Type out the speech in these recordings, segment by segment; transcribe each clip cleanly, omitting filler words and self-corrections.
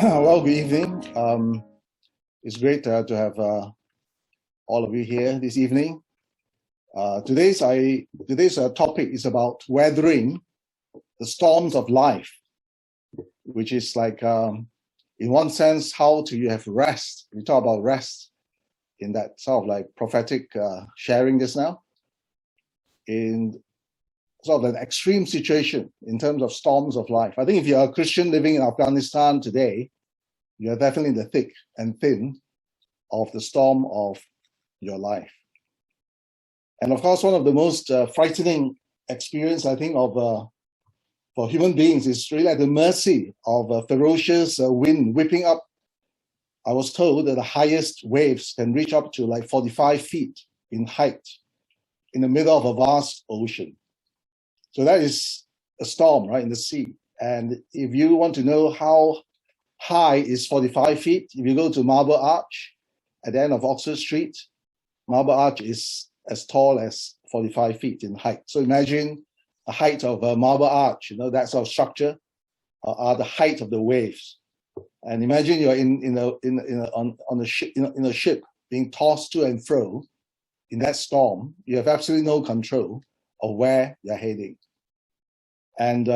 Well, good evening. It's great to have all of you here this evening. Today's topic is about weathering the storms of life, which is like, in one sense, how do you have rest? We talk about rest in that sort of like prophetic sharing just now, in sort of an extreme situation in terms of storms of life. I think if you're a Christian living in Afghanistan today, you're definitely in the thick and thin of the storm of your life. And of course, one of the most frightening experience, I think, of for human beings is really at the mercy of a ferocious wind whipping up. I was told that the highest waves can reach up to like 45 feet in height in the middle of a vast ocean. So that is a storm, right, in the sea. And if you want to know how high is 45 feet, if you go to Marble Arch at the end of Oxford Street, Marble Arch is as tall as 45 feet in height. So imagine the height of a Marble Arch, that sort of structure, are the height of the waves. And imagine you're on a ship being tossed to and fro in that storm. You have absolutely no control of where you're heading. And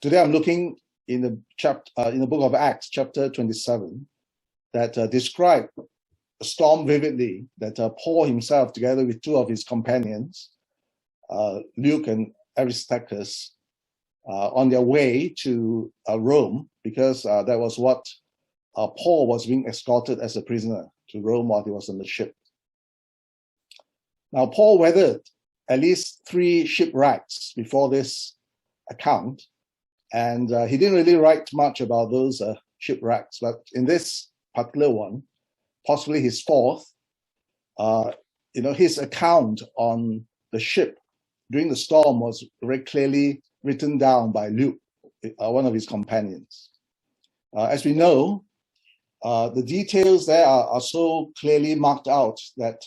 today I'm looking in the book of Acts, chapter 27, that describe a storm vividly that Paul himself, together with two of his companions, Luke and Aristarchus, on their way to Rome, because that was what Paul was being escorted as a prisoner to Rome while he was on the ship. Now, Paul weathered at least 3 shipwrecks before this account, and he didn't really write much about those shipwrecks, but in this particular one, possibly his 4th, his account on the ship during the storm was very clearly written down by Luke, one of his companions. As we know, the details there are so clearly marked out that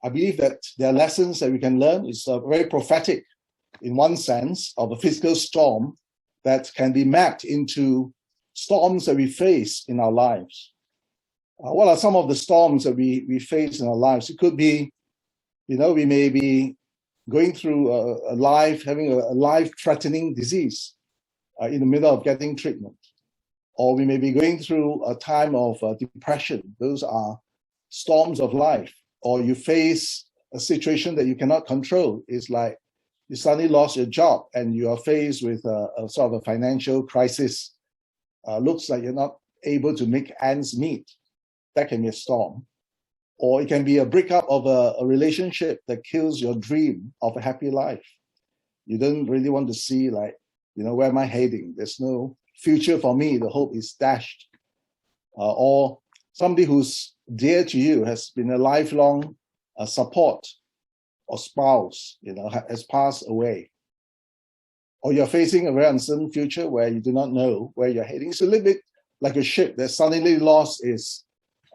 I believe that there are lessons that we can learn. It's very prophetic in one sense of a physical storm that can be mapped into storms that we face in our lives. What are some of the storms that we face in our lives? It could be, we may be going through having a life-threatening disease in the middle of getting treatment. Or we may be going through a time of depression. Those are storms of life. Or you face a situation that you cannot control. It's like you suddenly lost your job and you are faced with a sort of a financial crisis. Looks like you're not able to make ends meet. That can be a storm. Or it can be a breakup of a relationship that kills your dream of a happy life. You don't really want to see, where am I heading? There's no future for me. The hope is dashed. Or somebody who's dear to you has been a lifelong support or spouse, has passed away. Or you're facing a very uncertain future where you do not know where you're heading. It's a little bit like a ship that suddenly lost its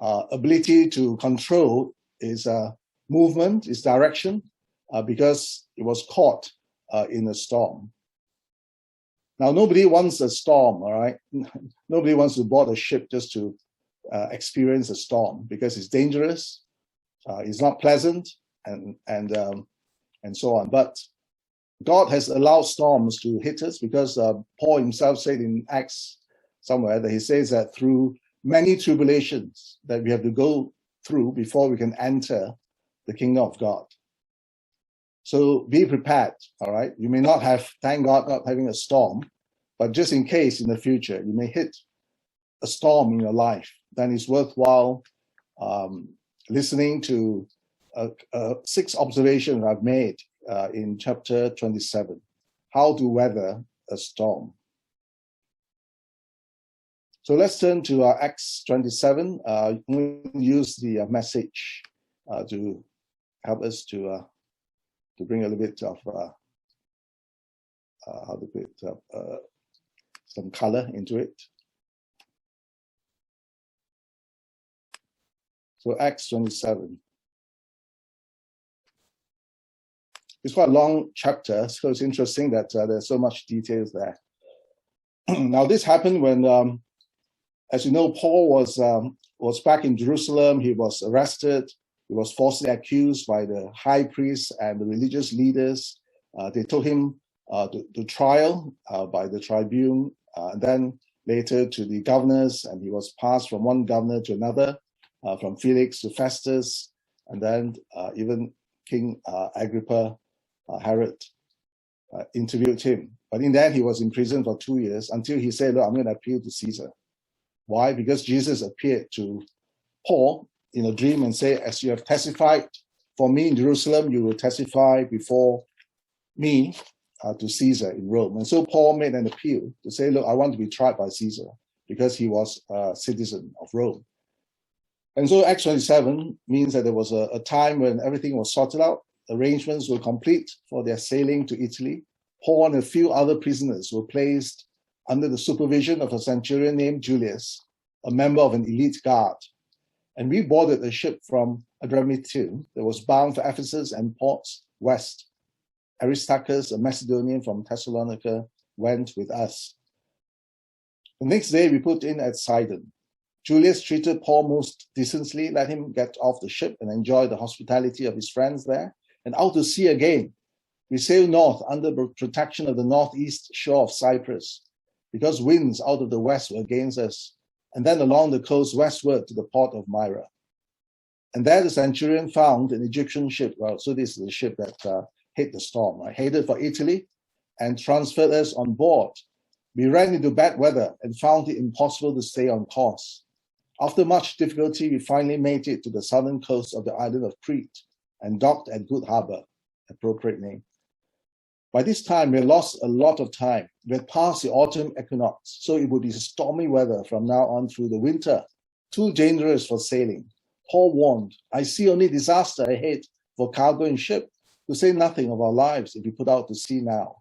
ability to control its movement, its direction, because it was caught in a storm. Now, nobody wants a storm, all right? Nobody wants to board a ship just to experience a storm because it's dangerous, it's not pleasant, and so on. But God has allowed storms to hit us because Paul himself said in Acts somewhere that he says that through many tribulations that we have to go through before we can enter the kingdom of God. So be prepared, all right? You may not have, thank God, not having a storm, but just in case in the future you may hit a storm in your life, then it's worthwhile listening to 6 observations I've made in chapter 27, how to weather a storm. So let's turn to Acts 27. We'll use the message to help us to bring a little bit of some color into it. So Acts 27. It's quite a long chapter, so it's interesting that there's so much details there. Now, this happened when As you know, Paul was back in Jerusalem. He was arrested. He was falsely accused by the high priests and the religious leaders. They took him to trial by the tribune, and then later to the governors, and he was passed from one governor to another, from Felix to Festus, and then even King Agrippa, Herod, interviewed him. But in the end, he was in prison for 2 years until he said, look, I'm going to appeal to Caesar. Why? Because Jesus appeared to Paul in a dream and said, as you have testified for me in Jerusalem, you will testify before me to Caesar in Rome. And so Paul made an appeal to say, look, I want to be tried by Caesar because he was a citizen of Rome. And so Acts 27 means that there was a time when everything was sorted out. Arrangements were complete for their sailing to Italy. Paul and a few other prisoners were placed under the supervision of a centurion named Julius, a member of an elite guard. And we boarded a ship from Adramyttium that was bound for Ephesus and ports west. Aristarchus, a Macedonian from Thessalonica, went with us. The next day, we put in at Sidon. Julius treated Paul most decently, let him get off the ship and enjoy the hospitality of his friends there. And out to sea again, we sailed north under the protection of the northeast shore of Cyprus, because winds out of the west were against us, and then along the coast westward to the port of Myra. And there the centurion found an Egyptian ship. Well, so this is the ship that hit the storm, right? Headed for Italy, and transferred us on board. We ran into bad weather and found it impossible to stay on course. After much difficulty, we finally made it to the southern coast of the island of Crete and docked at Good Harbor, appropriate name. By this time, we had lost a lot of time. We had passed the autumn equinox, so it would be stormy weather from now on through the winter, too dangerous for sailing. Paul warned, I see only disaster ahead for cargo and ship, to say nothing of our lives if we put out to sea now.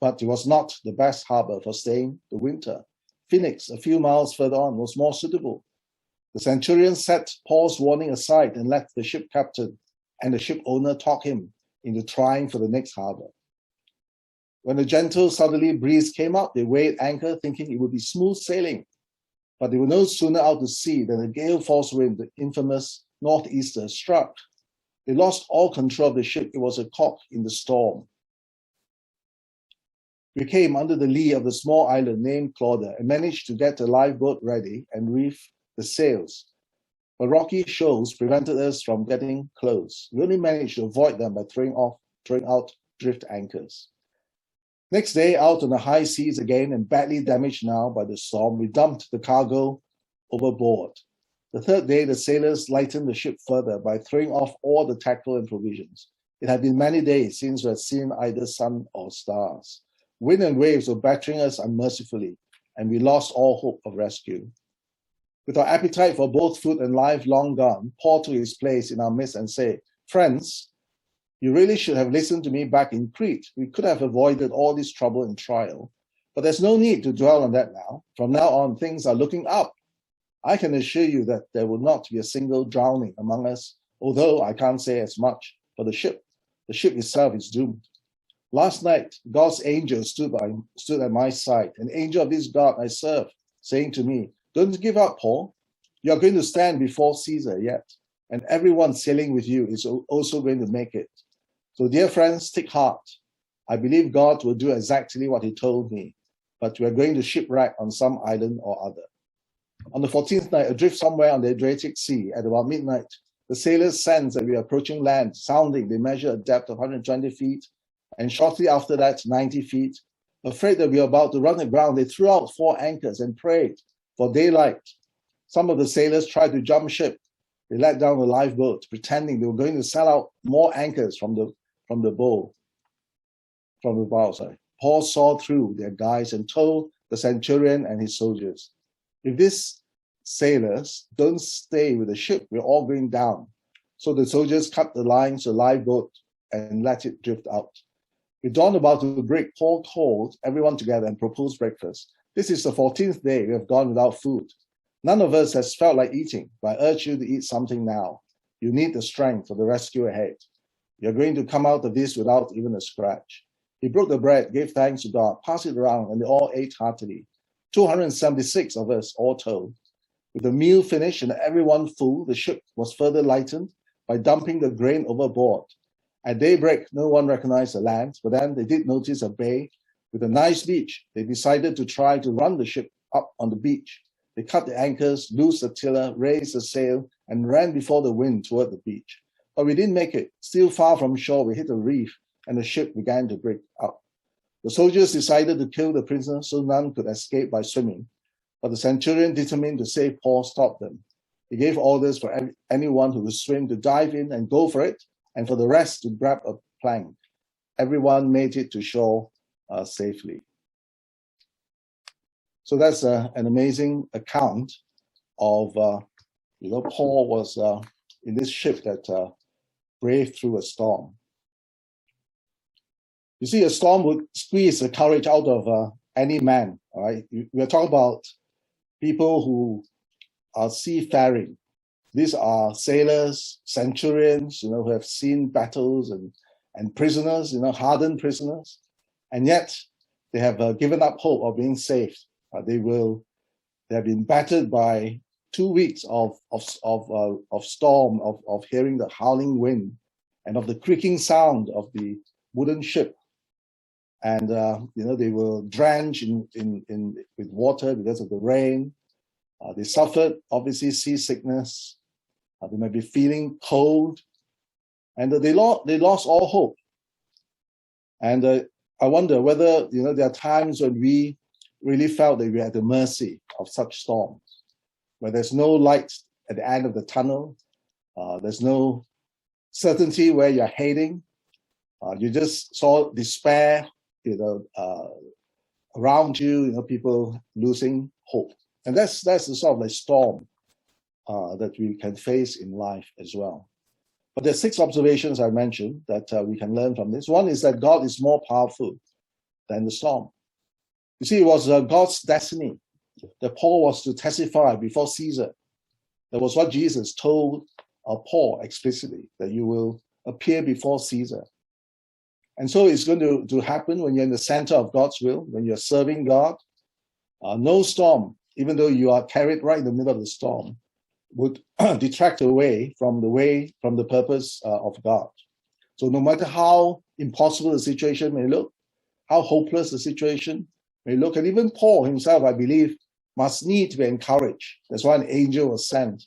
But it was not the best harbor for staying the winter. Phoenix, a few miles further on, was more suitable. The centurion set Paul's warning aside and let the ship captain and the ship owner talk him into trying for the next harbor. When a gentle southerly breeze came up, they weighed anchor, thinking it would be smooth sailing. But they were no sooner out to sea than a gale force wind, the infamous northeaster, struck. They lost all control of the ship. It was a cock in the storm. We came under the lee of the small island named Clauda and managed to get a lifeboat ready and reef the sails. But rocky shoals prevented us from getting close. We only managed to avoid them by throwing out drift anchors. Next day, out on the high seas again and badly damaged now by the storm, we dumped the cargo overboard. The third day, the sailors lightened the ship further by throwing off all the tackle and provisions. It had been many days since we had seen either sun or stars. Wind and waves were battering us unmercifully, and we lost all hope of rescue. With our appetite for both food and life long gone, Paul took his place in our midst and said, friends, you really should have listened to me back in Crete. We could have avoided all this trouble and trial. But there's no need to dwell on that now. From now on, things are looking up. I can assure you that there will not be a single drowning among us, although I can't say as much for the ship. The ship itself is doomed. Last night, God's angel stood at my side, an angel of this God I serve, saying to me, don't give up, Paul. You are going to stand before Caesar yet, and everyone sailing with you is also going to make it. So, dear friends, take heart. I believe God will do exactly what he told me, but we are going to shipwreck on some island or other. On the 14th night, adrift somewhere on the Adriatic Sea at about midnight, the sailors sensed that we were approaching land. Sounding, they measured a depth of 120 feet, and shortly after that, 90 feet. Afraid that we were about to run aground, they threw out 4 anchors and prayed for daylight. Some of the sailors tried to jump ship. They let down the lifeboat, pretending they were going to sell out more anchors from the bow. Paul saw through their guise and told the centurion and his soldiers, if these sailors don't stay with the ship, we're all going down. So the soldiers cut the lines to the lifeboat and let it drift out. With dawn about to break, Paul called everyone together and proposed breakfast. This is the 14th day we have gone without food. None of us has felt like eating, but I urge you to eat something now. You need the strength for the rescue ahead. You're going to come out of this without even a scratch. He broke the bread, gave thanks to God, passed it around, and they all ate heartily. 276 of us all told. With the meal finished and everyone full, the ship was further lightened by dumping the grain overboard. At daybreak, no one recognized the land, but then they did notice a bay with a nice beach. They decided to try to run the ship up on the beach. They cut the anchors, loosed the tiller, raised the sail, and ran before the wind toward the beach. But we didn't make it. Still far from shore, we hit a reef, and the ship began to break up. The soldiers decided to kill the prisoners so none could escape by swimming. But the centurion, determined to save Paul, stopped them. He gave orders for anyone who could swim to dive in and go for it, and for the rest to grab a plank. Everyone made it to shore safely. So that's an amazing account of, Paul was in this ship that braved through a storm. You see, a storm would squeeze the courage out of any man, all right? We're talking about people who are seafaring. These are sailors, centurions, who have seen battles and prisoners, hardened prisoners. And yet they have given up hope of being saved. They have been battered by 2 weeks of storm, of hearing the howling wind and of the creaking sound of the wooden ship. And they were drenched with water because of the rain. They suffered, obviously, seasickness. They might be feeling cold, and they lost all hope. And I wonder whether there are times when we really felt that we are at the mercy of such storms, where there's no light at the end of the tunnel, there's no certainty where you're heading. You just saw despair, around you, people losing hope. And that's the sort of like storm that we can face in life as well. But there's 6 observations I mentioned that we can learn from this. One is that God is more powerful than the storm. You see, it was God's destiny that Paul was to testify before Caesar. That was what Jesus told Paul explicitly, that you will appear before Caesar. And so it's going to happen when you're in the center of God's will, when you're serving God. No storm, even though you are carried right in the middle of the storm, would detract away from the purpose of God. So no matter how impossible the situation may look, how hopeless the situation may look, and even Paul himself, I believe, must need to be encouraged. That's why an angel was sent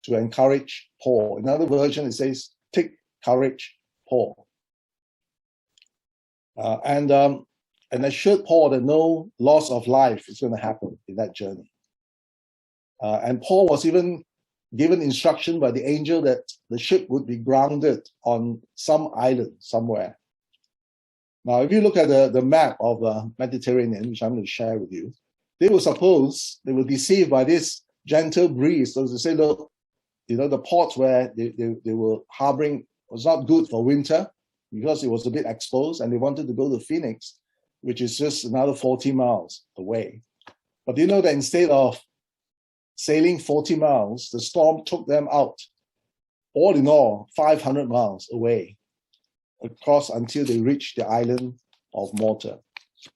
to encourage Paul. In another version, it says, "Take courage, Paul." And assured Paul that no loss of life is going to happen in that journey. And Paul was even given instruction by the angel that the ship would be grounded on some island somewhere. Now, if you look at the map of the Mediterranean, which I'm going to share with you, they were deceived by this gentle breeze. So they say, look, the port where they were harboring was not good for winter because it was a bit exposed, and they wanted to go to Phoenix, which is just another 40 miles away. But do you know that instead of sailing 40 miles, the storm took them out, all in all, 500 miles away, across until they reached the island of Malta.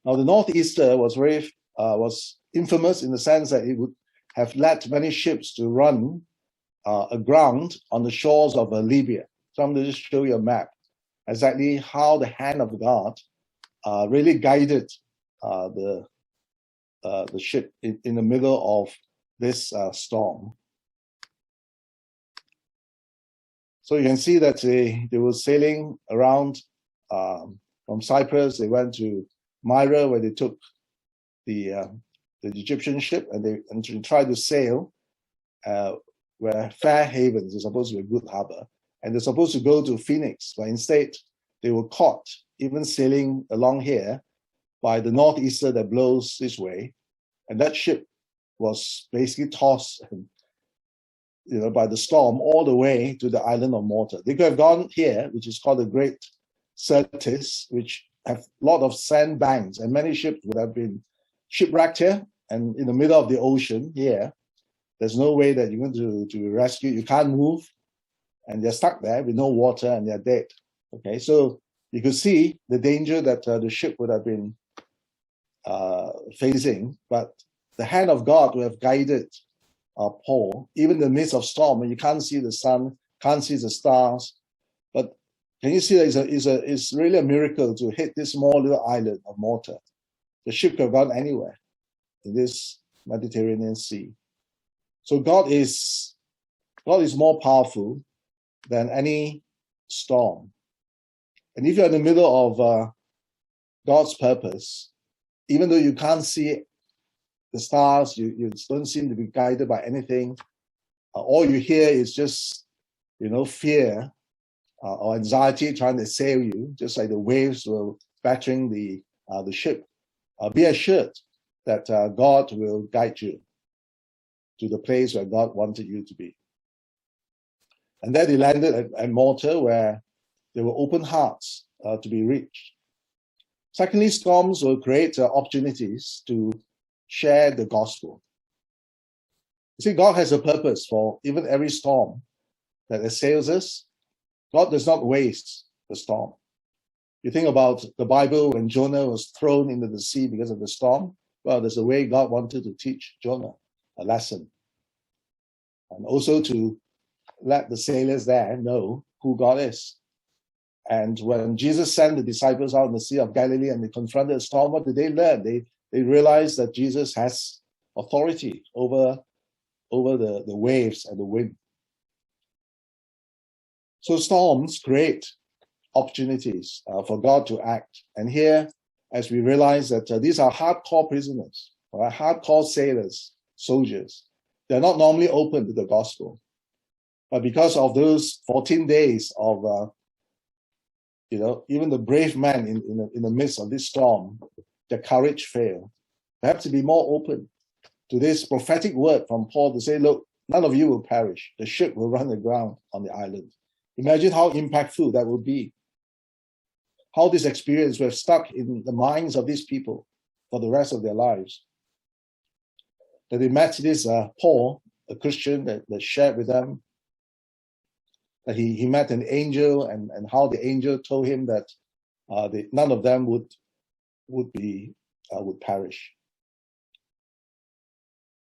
Now, the northeaster was infamous in the sense that it would have led many ships to run aground on the shores of Libya. So I'm going to just show you a map, exactly how the hand of God really guided the ship in the middle of this storm. So you can see that they were sailing around from Cyprus. They went to Myra, where they took the Egyptian ship, and they tried to sail where Fair Havens is supposed to be a good harbor, and they're supposed to go to Phoenix, but instead they were caught, even sailing along here, by the northeaster that blows this way, and that ship was basically tossed, by the storm all the way to the island of Malta. They could have gone here, which is called the Great Syrtis, which have a lot of sandbanks, and many ships would have been shipwrecked here. And in the middle of the ocean here, there's no way that you're going to rescue. You can't move, and they're stuck there with no water, and they're dead. Okay, so you could see the danger that the ship would have been facing, but the hand of God will have guided Paul, even in the midst of storm, when you can't see the sun, can't see the stars. But can you see that it's really a miracle to hit this small little island of Malta? The ship could have gone anywhere in this Mediterranean Sea. So God is more powerful than any storm. And if you're in the middle of God's purpose, even though you can't see the stars, you don't seem to be guided by anything, all you hear is just, fear or anxiety trying to assail you, just like the waves were battering the ship. Be assured that God will guide you to the place where God wanted you to be. And then they landed at Malta, where there were open hearts to be reached. Secondly, storms will create opportunities to share the gospel. You see, God has a purpose for even every storm that assails us. God does not waste the storm. You think about the Bible when Jonah was thrown into the sea because of the storm. Well, there's a way God wanted to teach Jonah a lesson. And also to let the sailors there know who God is. And when Jesus sent the disciples out in the Sea of Galilee and they confronted the storm, what did they learn? They realized that Jesus has authority over the waves and the wind. So storms create opportunities for God to act. And here, as we realize that these are hardcore prisoners, right? Hardcore sailors, soldiers, they're not normally open to the gospel. But because of those 14 days of, even the brave men in the midst of this storm, their courage failed. They have to be more open to this prophetic word from Paul to say, look, none of you will perish. The ship will run aground on the island. Imagine how impactful that would be. How this experience will have stuck in the minds of these people for the rest of their lives. That they met this Paul, a Christian, that shared with them that he met an angel, and how the angel told him that none of them would perish.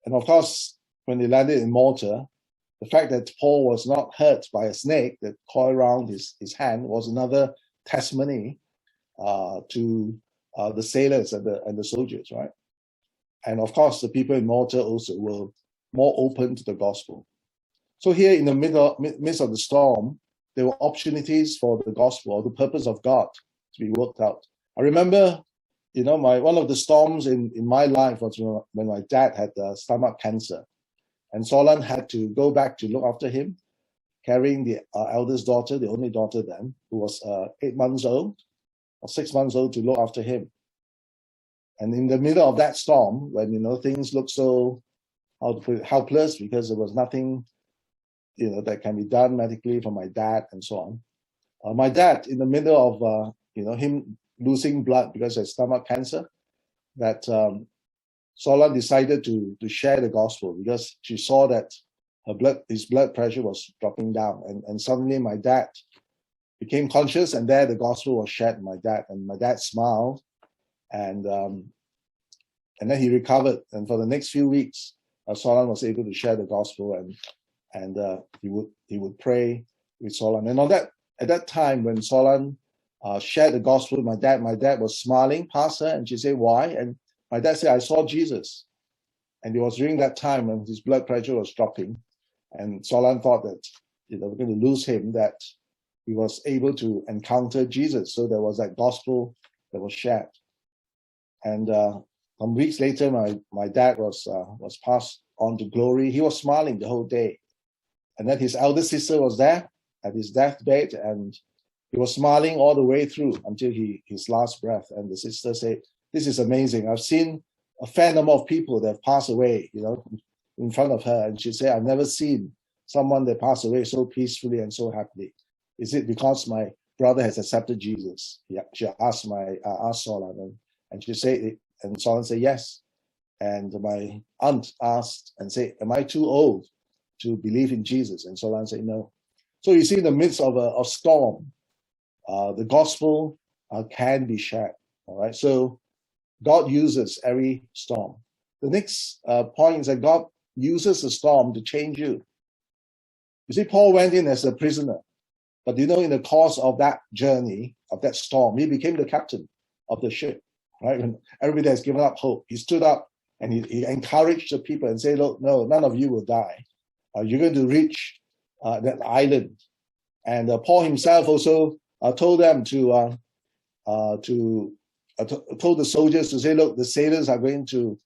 And of course, when they landed in Malta, the fact that Paul was not hurt by a snake that coiled around his hand was another testimony to the sailors and the soldiers, right? And of course, the people in Malta also were more open to the gospel. So here in the midst of the storm, there were opportunities for the gospel, or the purpose of God, to be worked out. I remember, one of the storms in my life was when my dad had stomach cancer. And Solan had to go back to look after him, carrying the eldest daughter, the only daughter then, who was 8 months old, or 6 months old, to look after him. And in the middle of that storm, when, things looked so helpless because there was nothing, that can be done medically for my dad and so on. My dad, in the middle of, him losing blood because of stomach cancer, that Solan decided to share the gospel because she saw that his blood pressure was dropping down. And suddenly my dad became conscious, and there the gospel was shared with my dad. And my dad smiled, and then he recovered. And for the next few weeks, Solan was able to share the gospel, and he would pray with Solan. And at that time, when Solan shared the gospel with my dad was smiling past her, and she said, "Why?" And my dad said, "I saw Jesus." And it was during that time when his blood pressure was dropping, and Solan thought that we're going to lose him, that he was able to encounter Jesus. So there was that gospel that was shared. And some weeks later, my dad was passed on to glory. He was smiling the whole day. And then his elder sister was there at his deathbed, and he was smiling all the way through until his last breath. And the sister said, "This is amazing. I've seen a fair number of people that have passed away, in front of her." And she said, "I've never seen someone that passed away so peacefully and so happily. Is it because my brother has accepted Jesus?" Yeah, she asked Solan, and she said, and Solan said yes. And my aunt asked and said, "Am I too old to believe in Jesus?" And Solan said no. So you see, in the midst of a storm, the gospel can be shared. All right. So God uses every storm. the next point is that God uses the storm to change you. You see, Paul went in as a prisoner, but in the course of that journey, of that storm, he became the captain of the ship, right? When everybody has given up hope, he stood up and he encouraged the people and said, look, no, none of you will die. You're going to reach that island. And Paul himself also told them told the soldiers to say, look, the sailors are going to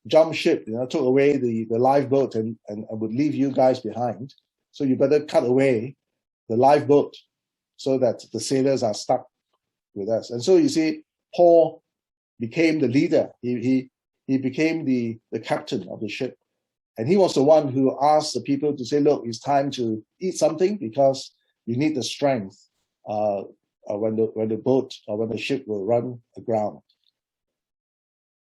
jump ship, took away the lifeboat and would leave you guys behind. So you better cut away the lifeboat so that the sailors are stuck with us. And so you see, Paul became the leader. He became the captain of the ship. And he was the one who asked the people to say, look, it's time to eat something because you need the strength when the boat or when the ship will run aground.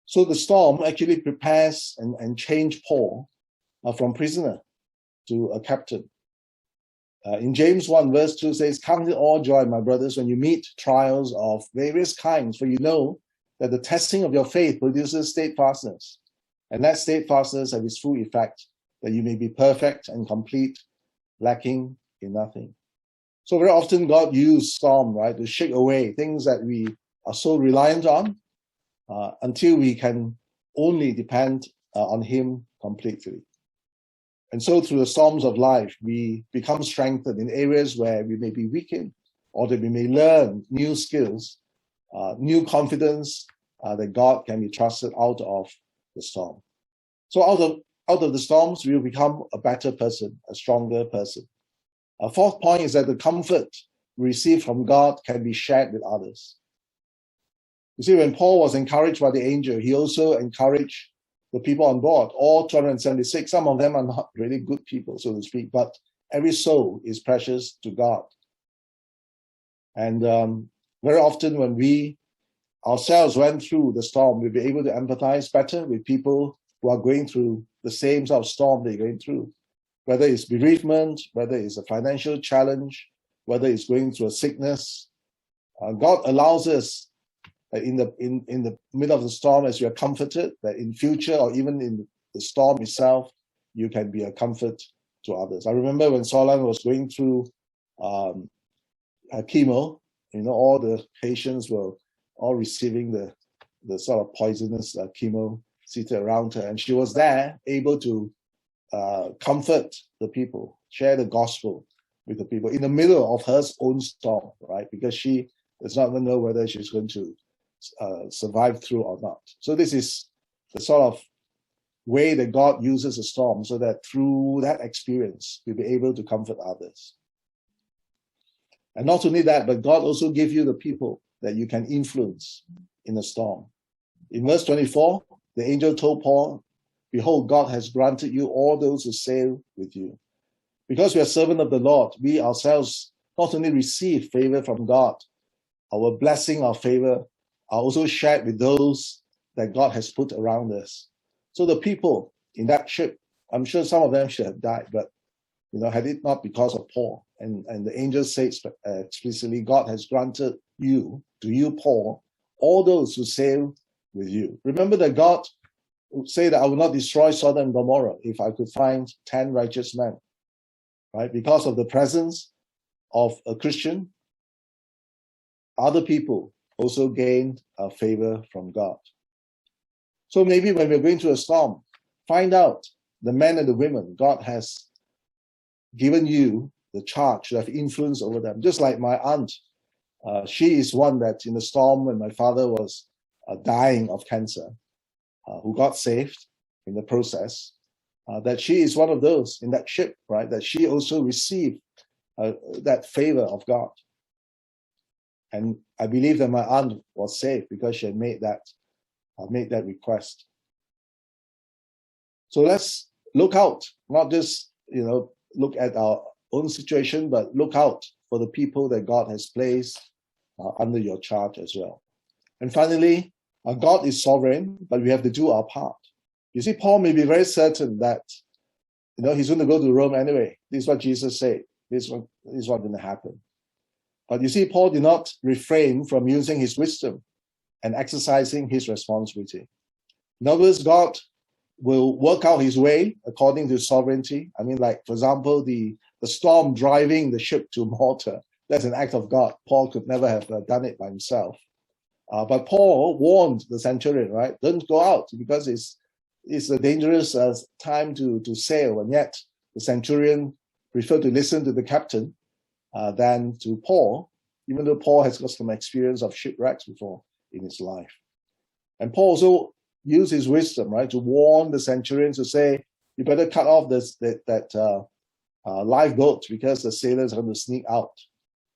So the storm actually prepares and changed Paul from prisoner to a captain. In James 1 verse 2 says, count it all joy, my brothers, when you meet trials of various kinds, for you know that the testing of your faith produces steadfastness. And that steadfastness has its full effect, that you may be perfect and complete, lacking in nothing. So very often God used storm, right, to shake away things that we are so reliant on until we can only depend on Him completely. And so through the storms of life, we become strengthened in areas where we may be weakened, or that we may learn new skills, new confidence that God can be trusted out of the storm. So out of the storms, we will become a better person, a stronger person. A fourth point is that the comfort we receive from God can be shared with others. You see, when Paul was encouraged by the angel, he also encouraged the people on board, all 276. Some of them are not really good people, so to speak, but every soul is precious to God. And very often when we ourselves went through the storm, we'll be able to empathize better with people who are going through the same sort of storm they're going through, whether it's bereavement, whether it's a financial challenge, whether it's going through a sickness. God allows us in the middle of the storm, as you are comforted, that in future or even in the storm itself, you can be a comfort to others. I remember when Solan was going through chemo, all the patients were all receiving the sort of poisonous chemo seated around her, and she was there able to comfort the people, share the gospel with the people in the middle of her own storm, right? Because she does not even know whether she's going to survive through or not. So this is the sort of way that God uses a storm, so that through that experience, we'll be able to comfort others. And not only that, but God also gives you the people that you can influence in a storm. In verse 24, the angel told Paul, behold, God has granted you all those who sail with you. Because we are servants of the Lord, we ourselves not only receive favor from God, our blessing, our favor are also shared with those that God has put around us. So the people in that ship, I'm sure some of them should have died, but had it not because of Paul, and the angel says explicitly, God has granted to you, Paul, all those who sail with you. Remember that God would say that I will not destroy Sodom and Gomorrah if I could find 10 righteous men, right? Because of the presence of a Christian, other people also gained a favor from God. So maybe when we're going through a storm, find out the men and the women God has given you the charge to have influence over them. Just like my aunt, she is one that in the storm when my father was dying of cancer, who got saved in the process, that she is one of those in that ship, right? That she also received that favor of God. And I believe that my aunt was saved because she had made that request. So let's look out, not just look at our own situation, but look out for the people that God has placed under your charge as well. And finally, God is sovereign, but we have to do our part. You see, Paul may be very certain that he's going to go to Rome anyway. This is what Jesus said. This is what's going to happen. But you see, Paul did not refrain from using his wisdom and exercising his responsibility. In other words, God will work out his way according to sovereignty. I mean, like, for example, the storm driving the ship to Malta, that's an act of God. Paul could never have done it by himself. But Paul warned the centurion, right? Don't go out because it's a dangerous time to sail. And yet the centurion preferred to listen to the captain than to Paul, even though Paul has got some experience of shipwrecks before in his life. And Paul also used his wisdom, right, to warn the centurion to say, you better cut off that lifeboat because the sailors are going to sneak out.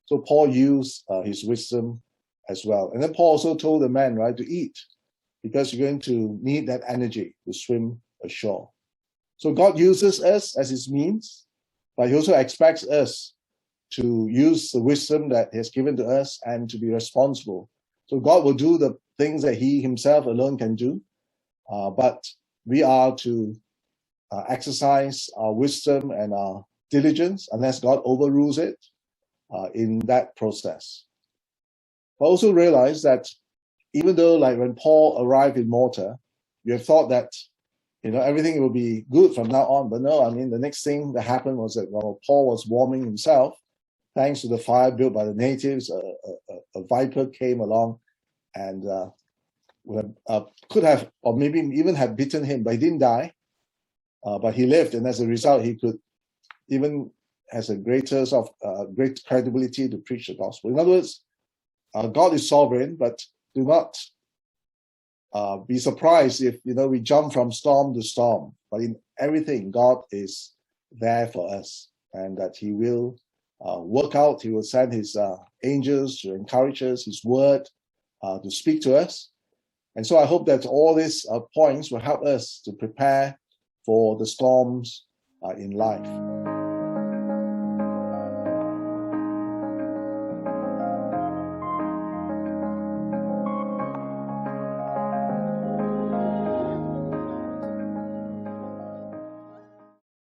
So Paul used his wisdom as well. And then Paul also told the man, right, to eat because you're going to need that energy to swim ashore. So God uses us as his means, but he also expects us to use the wisdom that he has given to us and to be responsible. So God will do the things that he himself alone can do, but we are to exercise our wisdom and our diligence unless God overrules it in that process. But also realize that even though, like, when Paul arrived in Malta, you have thought that, you know, everything will be good from now on. But no, I mean, the next thing that happened was that while Paul was warming himself, thanks to the fire built by the natives, a viper came along and could have, or maybe even have bitten him, but he didn't die. But he lived, and as a result, he could even has a greater sort of great credibility to preach the gospel. In other words, God is sovereign, but do not be surprised if, you know, we jump from storm to storm. But in everything, God is there for us, and that he will work out. He will send his angels to encourage us, his word to speak to us. And so I hope that all these points will help us to prepare for the storms in life.